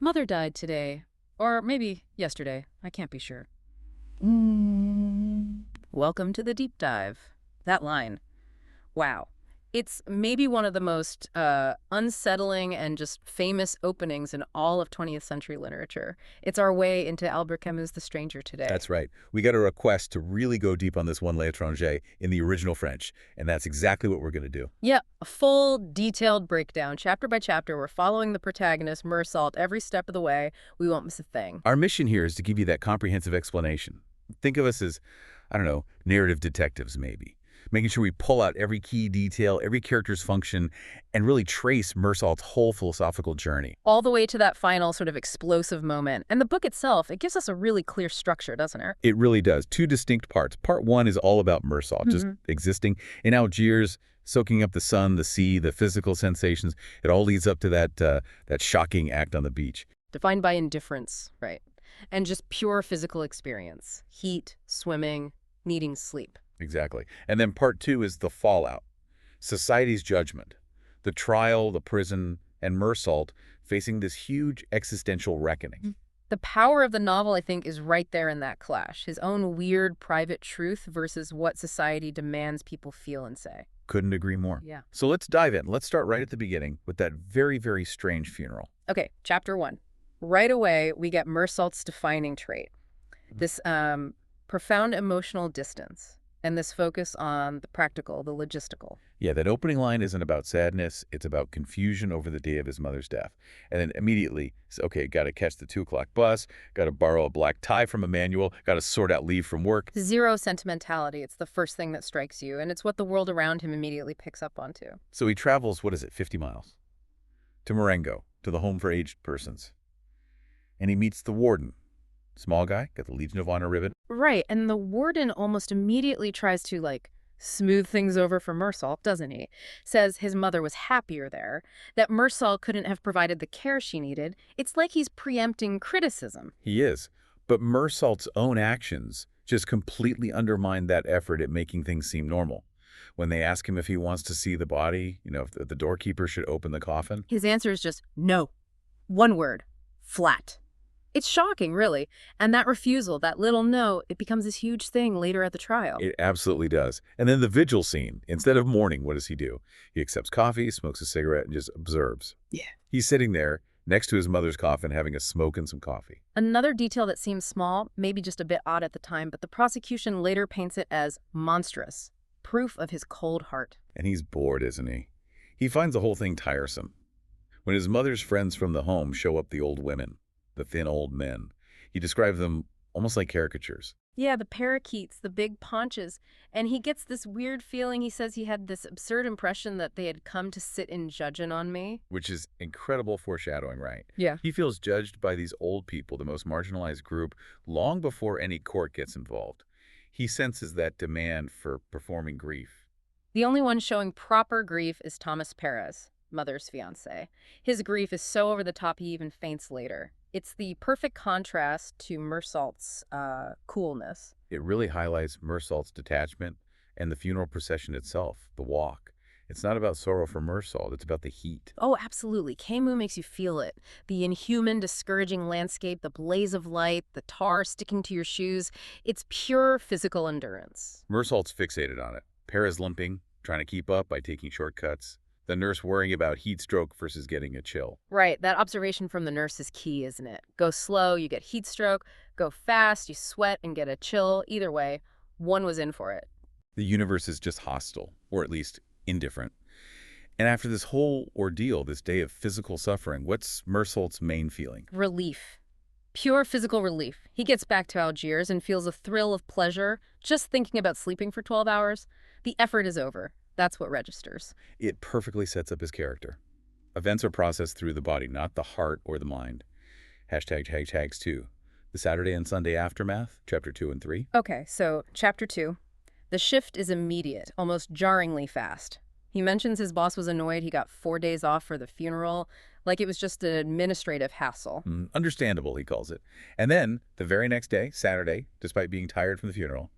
Mother died today. Or maybe yesterday. I can't be sure. Welcome to the deep dive. That line. Wow. It's maybe one of the most unsettling and just famous openings in all of 20th century literature. It's our way into Albert Camus' The Stranger today. That's right. We got a request to really go deep on this one l'étranger in the original French, and that's exactly what we're going to do. Yeah, a full, detailed breakdown, chapter by chapter. We're following the protagonist, Meursault, every step of the way. We won't miss a thing. Our mission here is to give you that comprehensive explanation. Think of us as, I don't know, narrative detectives maybe, making sure we pull out every key detail, every character's function, and really trace Meursault's whole philosophical journey. All the way to that final sort of explosive moment. And the book itself, it gives us a really clear structure, doesn't it? It really does. Two distinct parts. Part one is all about Meursault, just existing in Algiers, soaking up the sun, the sea, the physical sensations. It all leads up to that shocking act on the beach. Defined by indifference, right? And just pure physical experience. Heat, swimming, needing sleep. Exactly. And then part two is the fallout. Society's judgment. The trial, the prison, and Meursault facing this huge existential reckoning. The power of the novel, I think, is right there in that clash. His own weird private truth versus what society demands people feel and say. Couldn't agree more. Yeah. So let's dive in. Let's start right at the beginning with that very, very strange funeral. Okay, chapter 1. Right away, we get Meursault's defining trait. This profound emotional distance and this focus on the practical, the logistical. Yeah, that opening line isn't about sadness. It's about confusion over the day of his mother's death. And then immediately, okay, got to catch the 2 o'clock bus, got to borrow a black tie from Emmanuel, got to sort out leave from work. Zero sentimentality. It's the first thing that strikes you, and it's what the world around him immediately picks up onto. So he travels, 50 miles? To Marengo, to the home for aged persons. And he meets the warden. Small guy, got the Legion of Honor ribbon. Right, and the warden almost immediately tries to, smooth things over for Meursault, doesn't he? Says his mother was happier there, that Meursault couldn't have provided the care she needed. It's like he's preempting criticism. He is. But Meursault's own actions just completely undermine that effort at making things seem normal. When they ask him if he wants to see the body, if the doorkeeper should open the coffin. His answer is just no. One word. Flat. It's shocking, really. And that refusal, that little no, it becomes this huge thing later at the trial. It absolutely does. And then the vigil scene. Instead of mourning, what does he do? He accepts coffee, smokes a cigarette, and just observes. Yeah. He's sitting there next to his mother's coffin having a smoke and some coffee. Another detail that seems small, maybe just a bit odd at the time, but the prosecution later paints it as monstrous. Proof of his cold heart. And he's bored, isn't he? He finds the whole thing tiresome. When his mother's friends from the home show up, the old women, the thin old men, he describes them almost like caricatures. Yeah, the parakeets, the big paunches. And he gets this weird feeling. He says he had this absurd impression that they had come to sit in judging on me. Which is incredible foreshadowing, right? Yeah. He feels judged by these old people, the most marginalized group, long before any court gets involved. He senses that demand for performing grief. The only one showing proper grief is Thomas Perez, mother's fiancé. His grief is so over the top he even faints later. It's the perfect contrast to Meursault's coolness. It really highlights Meursault's detachment and the funeral procession itself, the walk. It's not about sorrow for Meursault, it's about the heat. Oh, absolutely. Camus makes you feel it. The inhuman, discouraging landscape, the blaze of light, the tar sticking to your shoes. It's pure physical endurance. Meursault's fixated on it. Perez limping, trying to keep up by taking shortcuts. The nurse worrying about heat stroke versus getting a chill. Right. That observation from the nurse is key, isn't it? Go slow, you get heat stroke. Go fast, you sweat and get a chill. Either way, one was in for it. The universe is just hostile, or at least indifferent. And after this whole ordeal, this day of physical suffering, what's Meursault's main feeling? Relief. Pure physical relief. He gets back to Algiers and feels a thrill of pleasure just thinking about sleeping for 12 hours. The effort is over. That's what registers. It perfectly sets up his character. Events are processed through the body, not the heart or the mind. Hashtags 2. The Saturday and Sunday aftermath, chapter 2 and 3. Okay, so chapter 2. The shift is immediate, almost jarringly fast. He mentions his boss was annoyed he got 4 days off for the funeral, like it was just an administrative hassle. Understandable, he calls it. And then, the very next day, Saturday, despite being tired from the funeral,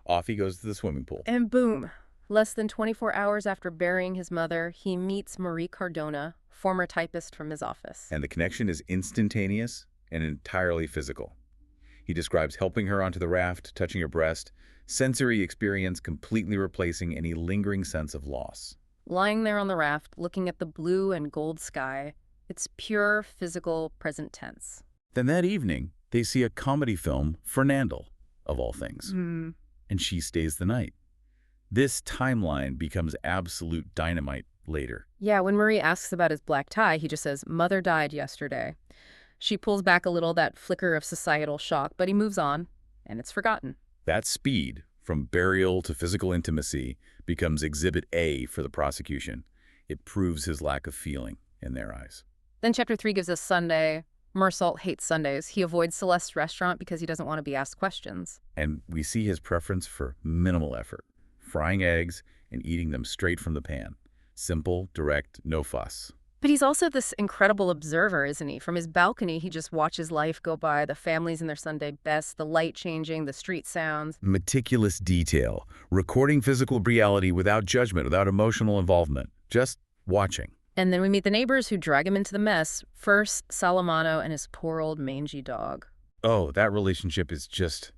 off he goes to the swimming pool. And boom. Less than 24 hours after burying his mother, he meets Marie Cardona, former typist from his office. And the connection is instantaneous and entirely physical. He describes helping her onto the raft, touching her breast, sensory experience completely replacing any lingering sense of loss. Lying there on the raft, looking at the blue and gold sky, it's pure physical present tense. Then that evening, they see a comedy film, Fernandel, of all things. And she stays the night. This timeline becomes absolute dynamite later. Yeah, when Marie asks about his black tie, he just says, "Mother died yesterday." She pulls back a little, that flicker of societal shock, but he moves on, and it's forgotten. That speed, from burial to physical intimacy, becomes Exhibit A for the prosecution. It proves his lack of feeling in their eyes. Then Chapter 3 gives us Sunday. Meursault hates Sundays. He avoids Celeste's restaurant because he doesn't want to be asked questions. And we see his preference for minimal effort, frying eggs and eating them straight from the pan. Simple, direct, no fuss. But he's also this incredible observer, isn't he? From his balcony, he just watches life go by, the families in their Sunday best, the light changing, the street sounds. Meticulous detail, recording physical reality without judgment, without emotional involvement, just watching. And then we meet the neighbors who drag him into the mess. First, Salamano and his poor old mangy dog. Oh, that relationship is just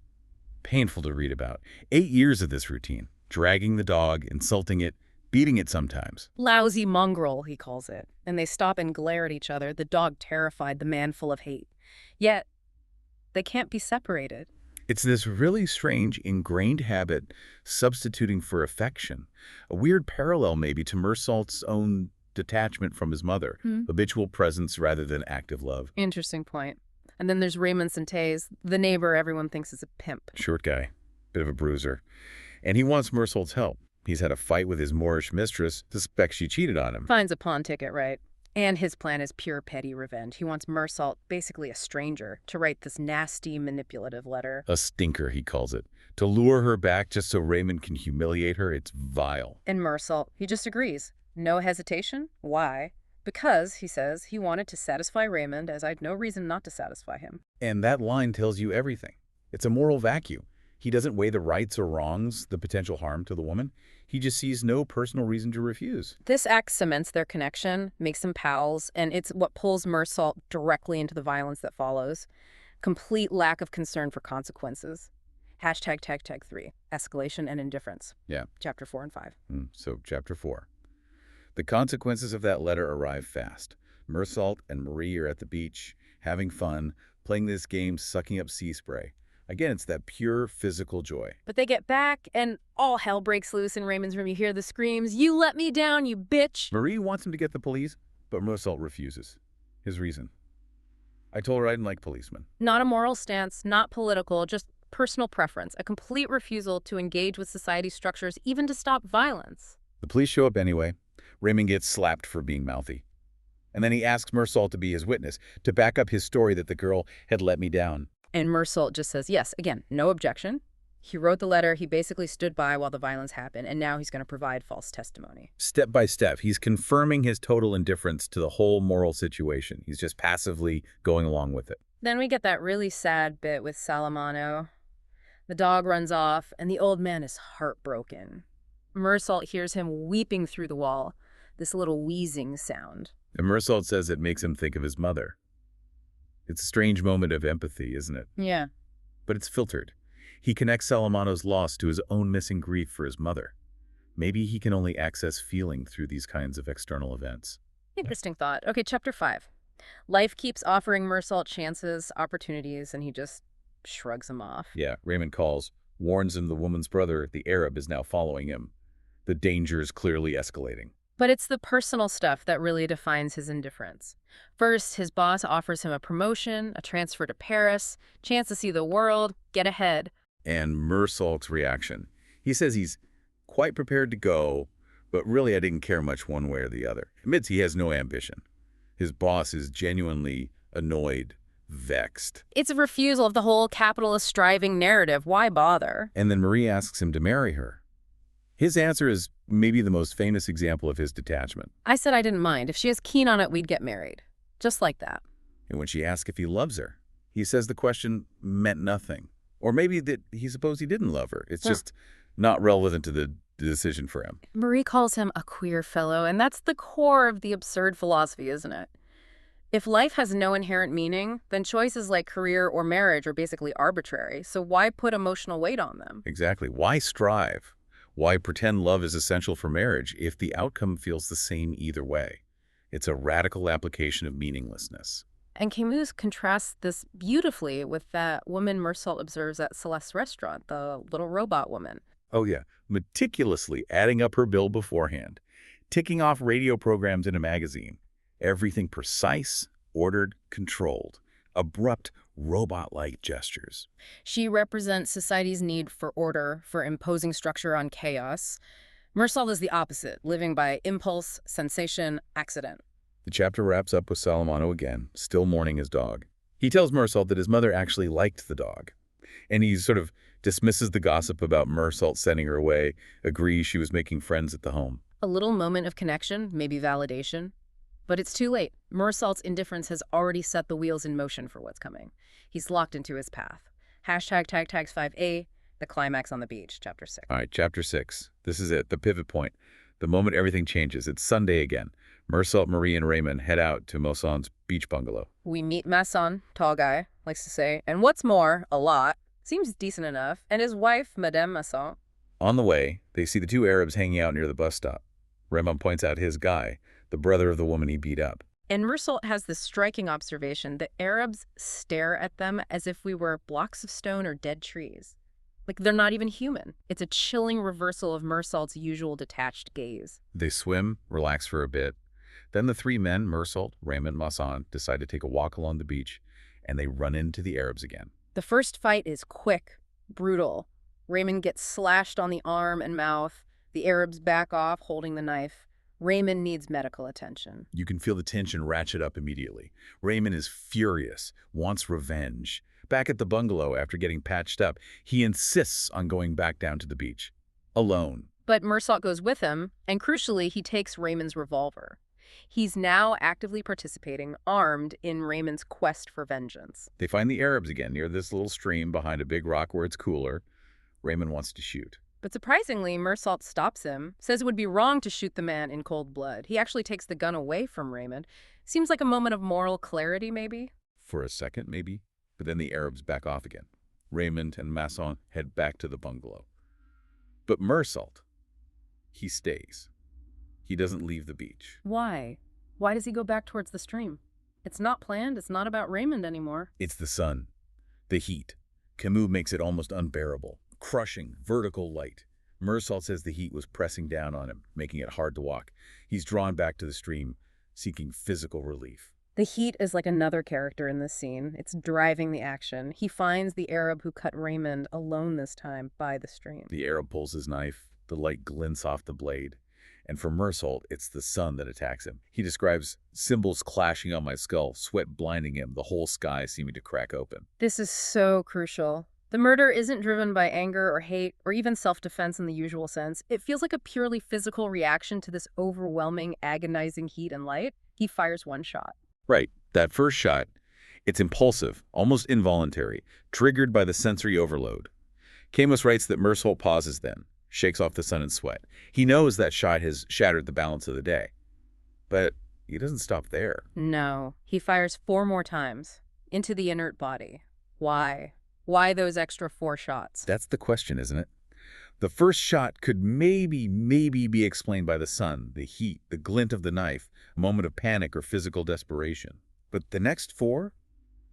painful to read about. 8 years of this routine, dragging the dog, insulting it, beating it sometimes. Lousy mongrel, he calls it. And they stop and glare at each other, the dog terrified, the man full of hate. Yet, they can't be separated. It's this really strange, ingrained habit substituting for affection. A weird parallel, maybe, to Meursault's own detachment from his mother. Habitual presence rather than active love. Interesting point. And then there's Raymond Santés, the neighbor everyone thinks is a pimp. Short guy, bit of a bruiser. And he wants Meursault's help. He's had a fight with his Moorish mistress, suspects she cheated on him. Finds a pawn ticket, right? And his plan is pure petty revenge. He wants Meursault, basically a stranger, to write this nasty, manipulative letter. A stinker, he calls it. To lure her back just so Raymond can humiliate her, it's vile. And Meursault, he just agrees. No hesitation. Why? Because, he says, he wanted to satisfy Raymond, as I'd no reason not to satisfy him. And that line tells you everything. It's a moral vacuum. He doesn't weigh the rights or wrongs, the potential harm to the woman. He just sees no personal reason to refuse. This act cements their connection, makes them pals, and it's what pulls Meursault directly into the violence that follows. Complete lack of concern for consequences. Hashtag tag 3, escalation and indifference. Yeah. Chapter 4 and 5. So, Chapter 4. The consequences of that letter arrive fast. Meursault and Marie are at the beach, having fun, playing this game, sucking up sea spray. Again, it's that pure physical joy. But they get back, and all hell breaks loose in Raymond's room. You hear the screams, "You let me down, you bitch!" Marie wants him to get the police, but Meursault refuses. His reason: I told her I didn't like policemen. Not a moral stance, not political, just personal preference. A complete refusal to engage with society's structures, even to stop violence. The police show up anyway. Raymond gets slapped for being mouthy. And then he asks Meursault to be his witness, to back up his story that the girl had let me down. And Meursault just says yes. Again, no objection. He wrote the letter. He basically stood by while the violence happened, and now he's going to provide false testimony. Step by step, he's confirming his total indifference to the whole moral situation. He's just passively going along with it. Then we get that really sad bit with Salamano. The dog runs off, and the old man is heartbroken. Meursault hears him weeping through the wall, this little wheezing sound. And Meursault says it makes him think of his mother. It's a strange moment of empathy, isn't it? Yeah. But it's filtered. He connects Salamano's loss to his own missing grief for his mother. Maybe he can only access feeling through these kinds of external events. Interesting thought. Okay, Chapter 5. Life keeps offering Meursault chances, opportunities, and he just shrugs them off. Yeah, Raymond calls, warns him the woman's brother, the Arab, is now following him. The danger is clearly escalating. But it's the personal stuff that really defines his indifference. First, his boss offers him a promotion, a transfer to Paris, chance to see the world, get ahead. And Meursault's reaction. He says he's quite prepared to go, but really I didn't care much one way or the other. Admits he has no ambition. His boss is genuinely annoyed, vexed. It's a refusal of the whole capitalist striving narrative. Why bother? And then Marie asks him to marry her. His answer is maybe the most famous example of his detachment. I said I didn't mind. If she is keen on it, we'd get married. Just like that. And when she asks if he loves her, he says the question meant nothing. Or maybe that he supposed he didn't love her. It's just not relevant to the decision for him. Marie calls him a queer fellow, and that's the core of the absurd philosophy, isn't it? If life has no inherent meaning, then choices like career or marriage are basically arbitrary, so why put emotional weight on them? Exactly. Why strive? Why pretend love is essential for marriage if the outcome feels the same either way? It's a radical application of meaninglessness. And Camus contrasts this beautifully with that woman Meursault observes at Celeste's restaurant, the little robot woman. Oh yeah, meticulously adding up her bill beforehand, ticking off radio programs in a magazine. Everything precise, ordered, controlled. Abrupt, robot-like gestures. She represents society's need for order, for imposing structure on chaos. Meursault is the opposite, living by impulse, sensation, accident. The chapter wraps up with Salamano again, still mourning his dog. He tells Meursault that his mother actually liked the dog, and he sort of dismisses the gossip about Meursault sending her away, agrees she was making friends at the home. A little moment of connection, maybe validation. But it's too late. Meursault's indifference has already set the wheels in motion for what's coming. He's locked into his path. Hashtag tag tags 5A, the climax on the beach, chapter 6. All right, chapter 6. This is it, the pivot point. The moment everything changes. It's Sunday again. Meursault, Marie, and Raymond head out to Masson's beach bungalow. We meet Masson, tall guy, likes to say, and what's more, a lot, seems decent enough, and his wife, Madame Masson. On the way, they see the two Arabs hanging out near the bus stop. Raymond points out his guy, the brother of the woman he beat up. And Meursault has this striking observation that Arabs stare at them as if we were blocks of stone or dead trees. Like they're not even human. It's a chilling reversal of Meursault's usual detached gaze. They swim, relax for a bit. Then the three men, Meursault, Raymond, Masson, decide to take a walk along the beach, and they run into the Arabs again. The first fight is quick, brutal. Raymond gets slashed on the arm and mouth. The Arabs back off, holding the knife. Raymond needs medical attention. You can feel the tension ratchet up immediately. Raymond is furious, wants revenge. Back at the bungalow after getting patched up, he insists on going back down to the beach. Alone. But Meursault goes with him, and crucially, he takes Raymond's revolver. He's now actively participating, armed, in Raymond's quest for vengeance. They find the Arabs again near this little stream behind a big rock where it's cooler. Raymond wants to shoot. But surprisingly, Meursault stops him, says it would be wrong to shoot the man in cold blood. He actually takes the gun away from Raymond. Seems like a moment of moral clarity, maybe? For a second, maybe. But then the Arabs back off again. Raymond and Masson head back to the bungalow. But Meursault, he stays. He doesn't leave the beach. Why? Why does he go back towards the stream? It's not planned. It's not about Raymond anymore. It's the sun. The heat. Camus makes it almost unbearable. Crushing, vertical light. Meursault says the heat was pressing down on him, making it hard to walk. He's drawn back to the stream, seeking physical relief. The heat is like another character in this scene. It's driving the action. He finds the Arab who cut Raymond alone this time by the stream. The Arab pulls his knife. The light glints off the blade. And for Meursault, it's the sun that attacks him. He describes symbols clashing on my skull, sweat blinding him, the whole sky seeming to crack open. This is so crucial. The murder isn't driven by anger or hate or even self-defense in the usual sense. It feels like a purely physical reaction to this overwhelming, agonizing heat and light. He fires one shot. Right. That first shot, it's impulsive, almost involuntary, triggered by the sensory overload. Camus writes that Meursault pauses then, shakes off the sun and sweat. He knows that shot has shattered the balance of the day. But he doesn't stop there. No. He fires 4 more times into the inert body. Why? Why those extra 4 shots? That's the question, isn't it? The first shot could maybe be explained by the sun, the heat, the glint of the knife, a moment of panic or physical desperation. But the next 4,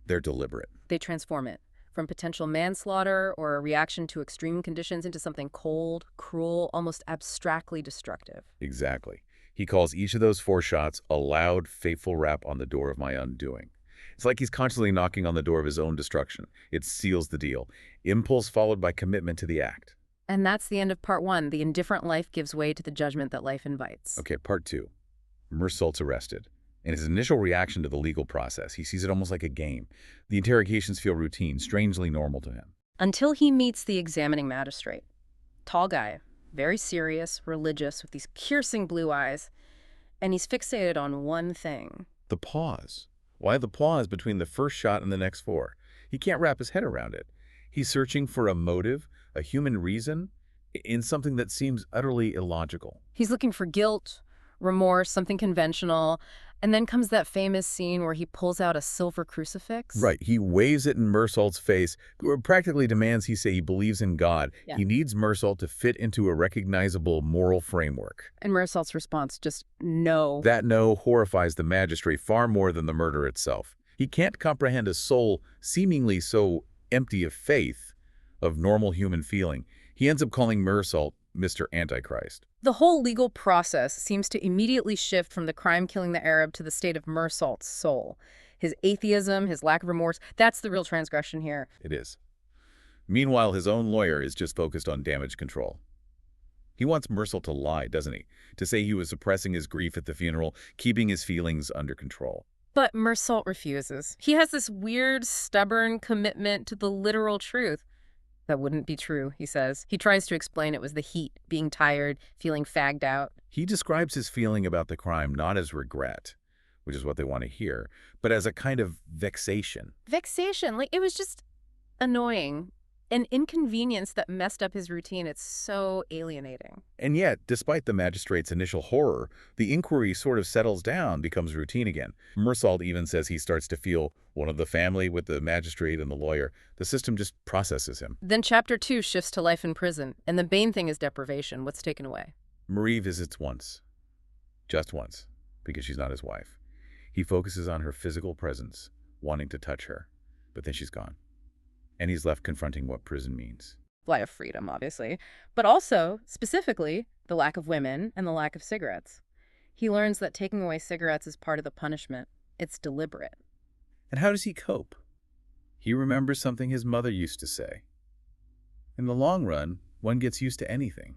they're deliberate. They transform it from potential manslaughter or a reaction to extreme conditions into something cold, cruel, almost abstractly destructive. Exactly. He calls each of those 4 shots a loud, fateful rap on the door of my undoing. It's like he's constantly knocking on the door of his own destruction. It seals the deal. Impulse followed by commitment to the act. And that's the end of part 1. The indifferent life gives way to the judgment that life invites. Okay, part 2. Meursault's arrested. In his initial reaction to the legal process, he sees it almost like a game. The interrogations feel routine, strangely normal to him. Until he meets the examining magistrate. Tall guy, very serious, religious, with these piercing blue eyes. And he's fixated on one thing. The pause. Why the pause between the first shot and the next 4? He can't wrap his head around it. He's searching for a motive, a human reason, in something that seems utterly illogical. He's looking for guilt, remorse, something conventional, and then comes that famous scene where he pulls out a silver crucifix. Right. He waves it in Mersault's face, or practically demands he say he believes in God. Yeah. He needs Mersault to fit into a recognizable moral framework. And Mersault's response, just no. That no horrifies the magistrate far more than the murder itself. He can't comprehend a soul seemingly so empty of faith, of normal human feeling. He ends up calling Mersault Mr. Antichrist. The whole legal process seems to immediately shift from the crime killing the Arab to the state of Mersault's soul. His atheism, his lack of remorse, that's the real transgression here. It is. Meanwhile, his own lawyer is just focused on damage control. He wants Mersault to lie, doesn't he? To say he was suppressing his grief at the funeral, keeping his feelings under control. But Mersault refuses. He has this weird, stubborn commitment to the literal truth. That wouldn't be true, he says. He tries to explain it was the heat, being tired, feeling fagged out. He describes his feeling about the crime not as regret, which is what they want to hear, but as a kind of vexation. Vexation, like it was just annoying. An inconvenience that messed up his routine. It's so alienating. And yet, despite the magistrate's initial horror, the inquiry sort of settles down, becomes routine again. Mersault even says he starts to feel one of the family with the magistrate and the lawyer. The system just processes him. Then Chapter 2 shifts to life in prison, and the main thing is deprivation. What's taken away? Marie visits once. Just once, because she's not his wife. He focuses on her physical presence, wanting to touch her, but then she's gone. And he's left confronting what prison means. Life of freedom, obviously, but also, specifically, the lack of women and the lack of cigarettes. He learns that taking away cigarettes is part of the punishment. It's deliberate. And how does he cope? He remembers something his mother used to say. In the long run, one gets used to anything.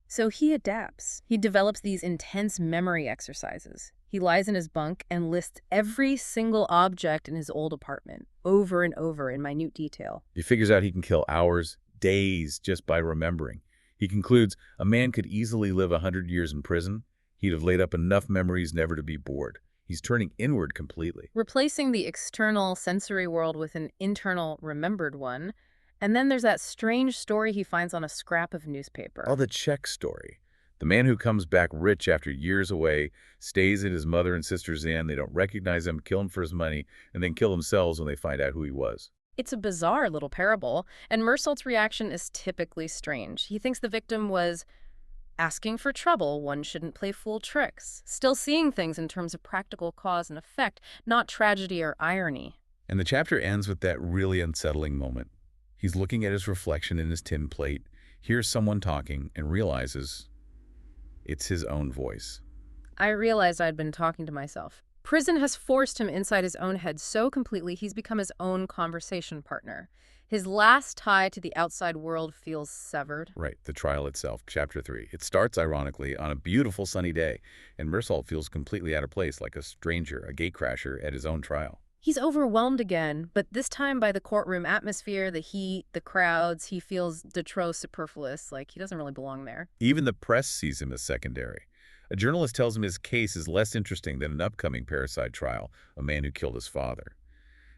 So he adapts. He develops these intense memory exercises. He lies in his bunk and lists every single object in his old apartment, over and over in minute detail. He figures out he can kill hours, days, just by remembering. He concludes a man could easily live 100 years in prison. He'd have laid up enough memories never to be bored. He's turning inward completely. Replacing the external sensory world with an internal remembered one. And then there's that strange story he finds on a scrap of newspaper. Oh, the Czech story. The man who comes back rich after years away, stays at his mother and sister's inn, they don't recognize him, kill him for his money, and then kill themselves when they find out who he was. It's a bizarre little parable, and Mersault's reaction is typically strange. He thinks the victim was asking for trouble. One shouldn't play fool tricks. Still seeing things in terms of practical cause and effect, not tragedy or irony. And the chapter ends with that really unsettling moment. He's looking at his reflection in his tin plate, hears someone talking, and realizes it's his own voice. I realized I'd been talking to myself. Prison has forced him inside his own head so completely he's become his own conversation partner. His last tie to the outside world feels severed. Right, the trial itself, Chapter 3. It starts, ironically, on a beautiful sunny day, and Mersault feels completely out of place, like a stranger, a gatecrasher at his own trial. He's overwhelmed again, but this time by the courtroom atmosphere, the heat, the crowds. He feels de trop superfluous, like he doesn't really belong there. Even the press sees him as secondary. A journalist tells him his case is less interesting than an upcoming parricide trial, a man who killed his father.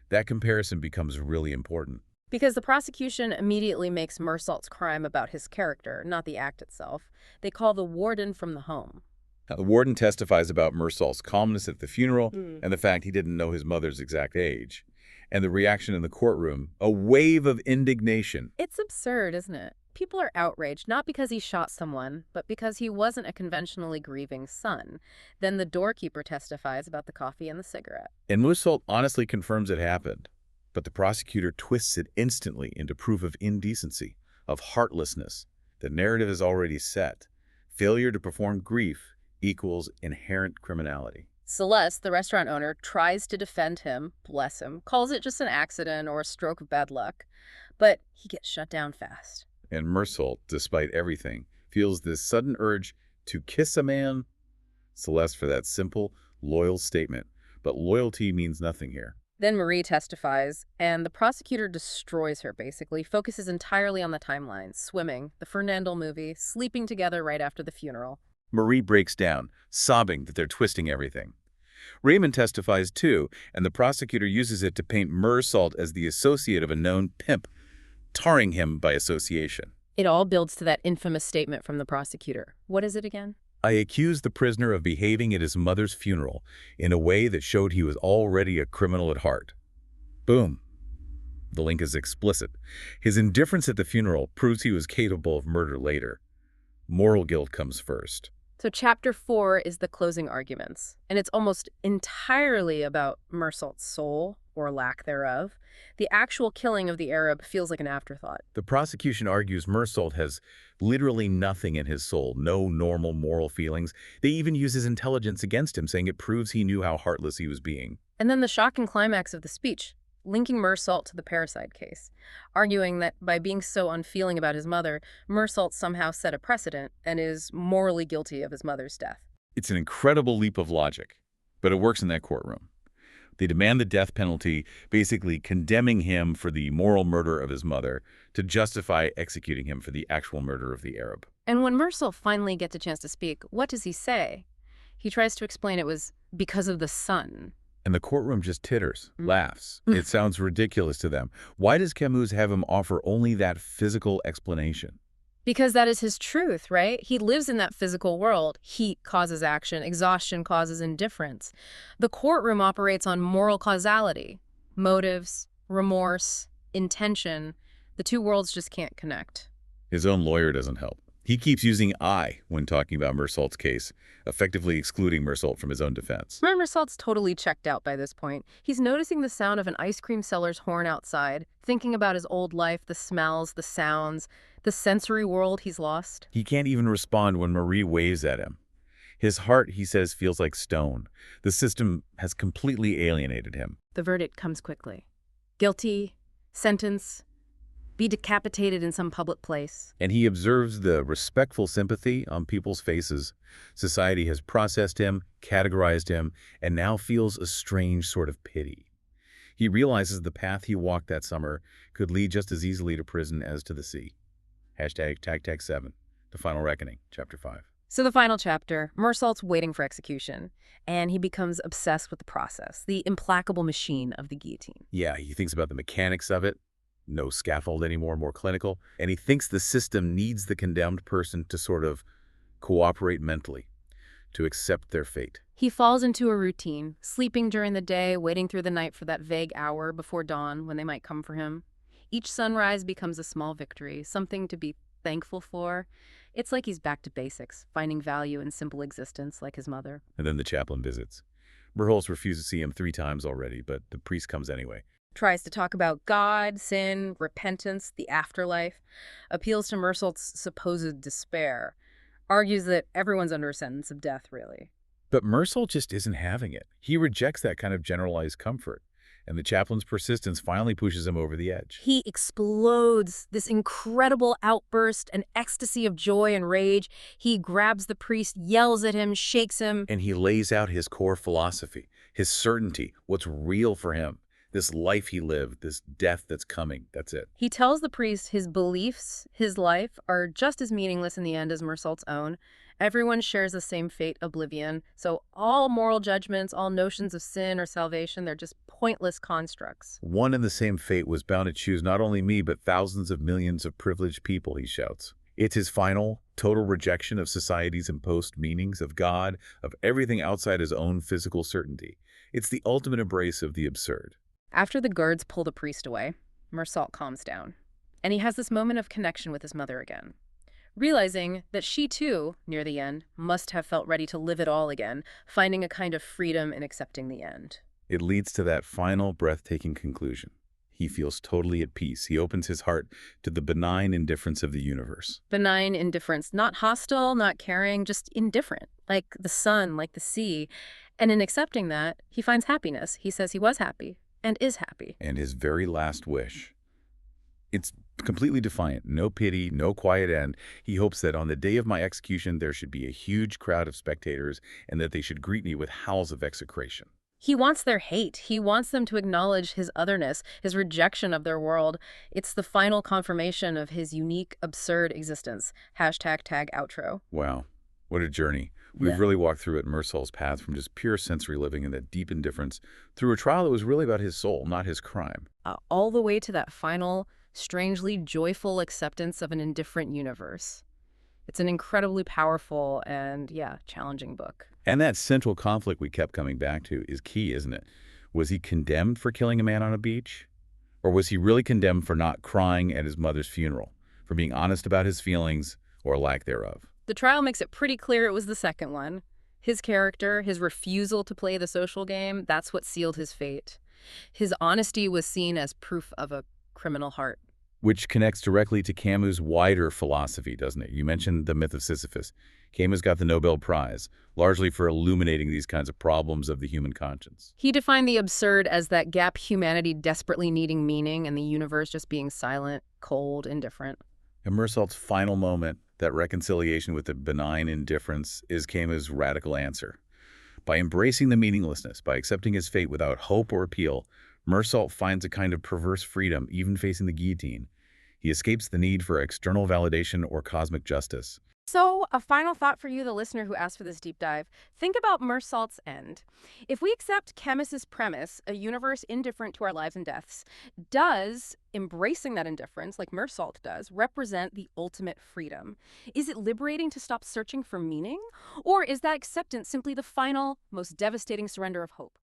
That comparison becomes really important. Because the prosecution immediately makes Mersault's crime about his character, not the act itself. They call the warden from the home. Now, the warden testifies about Mersault's calmness at the funeral and the fact he didn't know his mother's exact age. And the reaction in the courtroom, a wave of indignation. It's absurd, isn't it? People are outraged, not because he shot someone, but because he wasn't a conventionally grieving son. Then the doorkeeper testifies about the coffee and the cigarette. And Mersault honestly confirms it happened. But the prosecutor twists it instantly into proof of indecency, of heartlessness. The narrative is already set. Failure to perform grief equals inherent criminality. Celeste, the restaurant owner, tries to defend him, bless him, calls it just an accident or a stroke of bad luck. But he gets shut down fast. And Mersault, despite everything, feels this sudden urge to kiss a man. Celeste for that simple, loyal statement. But loyalty means nothing here. Then Marie testifies, and the prosecutor destroys her, basically, focuses entirely on the timeline, swimming, the Fernandel movie, sleeping together right after the funeral. Marie breaks down, sobbing that they're twisting everything. Raymond testifies too, and the prosecutor uses it to paint Mersault as the associate of a known pimp, tarring him by association. It all builds to that infamous statement from the prosecutor. What is it again? I accused the prisoner of behaving at his mother's funeral in a way that showed he was already a criminal at heart. Boom. The link is explicit. His indifference at the funeral proves he was capable of murder later. Moral guilt comes first. So chapter 4 is the closing arguments, and it's almost entirely about Mersault's soul, or lack thereof. The actual killing of the Arab feels like an afterthought. The prosecution argues Mersault has literally nothing in his soul, no normal moral feelings. They even use his intelligence against him, saying it proves he knew how heartless he was being. And then the shocking climax of the speech, linking Mersault to the parricide case, arguing that by being so unfeeling about his mother, Mersault somehow set a precedent and is morally guilty of his mother's death. It's an incredible leap of logic, but it works in that courtroom. They demand the death penalty, basically condemning him for the moral murder of his mother to justify executing him for the actual murder of the Arab. And when Mersault finally gets a chance to speak, what does he say? He tries to explain it was because of the son. And the courtroom just titters, laughs. It sounds ridiculous to them. Why does Camus have him offer only that physical explanation? Because that is his truth, right? He lives in that physical world. Heat causes action. Exhaustion causes indifference. The courtroom operates on moral causality. Motives, remorse, intention. The two worlds just can't connect. His own lawyer doesn't help. He keeps using I when talking about Mersault's case, effectively excluding Mersault from his own defense. Mersault's totally checked out by this point. He's noticing the sound of an ice cream seller's horn outside, thinking about his old life, the smells, the sounds, the sensory world he's lost. He can't even respond when Marie waves at him. His heart, he says, feels like stone. The system has completely alienated him. The verdict comes quickly. Guilty, sentence, be decapitated in some public place. And he observes the respectful sympathy on people's faces. Society has processed him, categorized him, and now feels a strange sort of pity. He realizes the path he walked that summer could lead just as easily to prison as to the sea. #7, The Final Reckoning, Chapter 5. So the final chapter, Mersault's waiting for execution, and he becomes obsessed with the process, the implacable machine of the guillotine. Yeah, he thinks about the mechanics of it. No scaffold anymore, more clinical. And he thinks the system needs the condemned person to sort of cooperate mentally, to accept their fate. He falls into a routine, sleeping during the day, waiting through the night for that vague hour before dawn when they might come for him. Each sunrise becomes a small victory, something to be thankful for. It's like he's back to basics, finding value in simple existence like his mother. And then the chaplain visits. Merholz refused to see him 3 times already, but the priest comes anyway. Tries to talk about God, sin, repentance, the afterlife, appeals to Mersault's supposed despair, argues that everyone's under a sentence of death, really. But Mersault just isn't having it. He rejects that kind of generalized comfort, and the chaplain's persistence finally pushes him over the edge. He explodes, this incredible outburst, an ecstasy of joy and rage. He grabs the priest, yells at him, shakes him. And he lays out his core philosophy, his certainty, what's real for him. This life he lived, this death that's coming, that's it. He tells the priest his beliefs, his life, are just as meaningless in the end as Mersault's own. Everyone shares the same fate, oblivion. So all moral judgments, all notions of sin or salvation, they're just pointless constructs. One and the same fate was bound to choose not only me, but thousands of millions of privileged people, he shouts. It's his final, total rejection of society's imposed meanings, of God, of everything outside his own physical certainty. It's the ultimate embrace of the absurd. After the guards pull the priest away, Mersault calms down, and he has this moment of connection with his mother again, realizing that she too, near the end, must have felt ready to live it all again, finding a kind of freedom in accepting the end. It leads to that final, breathtaking conclusion. He feels totally at peace. He opens his heart to the benign indifference of the universe. Benign indifference, not hostile, not caring, just indifferent, like the sun, like the sea. And in accepting that, he finds happiness. He says he was happy. And is happy. And his very last wish. It's completely defiant. No pity, no quiet end. He hopes that on the day of my execution, there should be a huge crowd of spectators and that they should greet me with howls of execration. He wants their hate. He wants them to acknowledge his otherness, his rejection of their world. It's the final confirmation of his unique, absurd existence. #tag outro. Wow. What a journey. We've really walked through it, Mersault's path from just pure sensory living and that deep indifference through a trial that was really about his soul, not his crime. All the way to that final strangely joyful acceptance of an indifferent universe. It's an incredibly powerful and, yeah, challenging book. And that central conflict we kept coming back to is key, isn't it? Was he condemned for killing a man on a beach? Or was he really condemned for not crying at his mother's funeral, for being honest about his feelings or lack thereof? The trial makes it pretty clear it was the second one. His character, his refusal to play the social game, that's what sealed his fate. His honesty was seen as proof of a criminal heart. Which connects directly to Camus' wider philosophy, doesn't it? You mentioned the myth of Sisyphus. Camus got the Nobel Prize, largely for illuminating these kinds of problems of the human conscience. He defined the absurd as that gap humanity desperately needing meaning and the universe just being silent, cold, indifferent. And Mersault's final moment, that reconciliation with the benign indifference, is Camus' radical answer. By embracing the meaninglessness, by accepting his fate without hope or appeal, Mersault finds a kind of perverse freedom even facing the guillotine. He escapes the need for external validation or cosmic justice. So, a final thought for you, the listener who asked for this deep dive. Think about Mersault's end. If we accept Camus's premise, a universe indifferent to our lives and deaths, does embracing that indifference, like Mersault does, represent the ultimate freedom? Is it liberating to stop searching for meaning? Or is that acceptance simply the final, most devastating surrender of hope?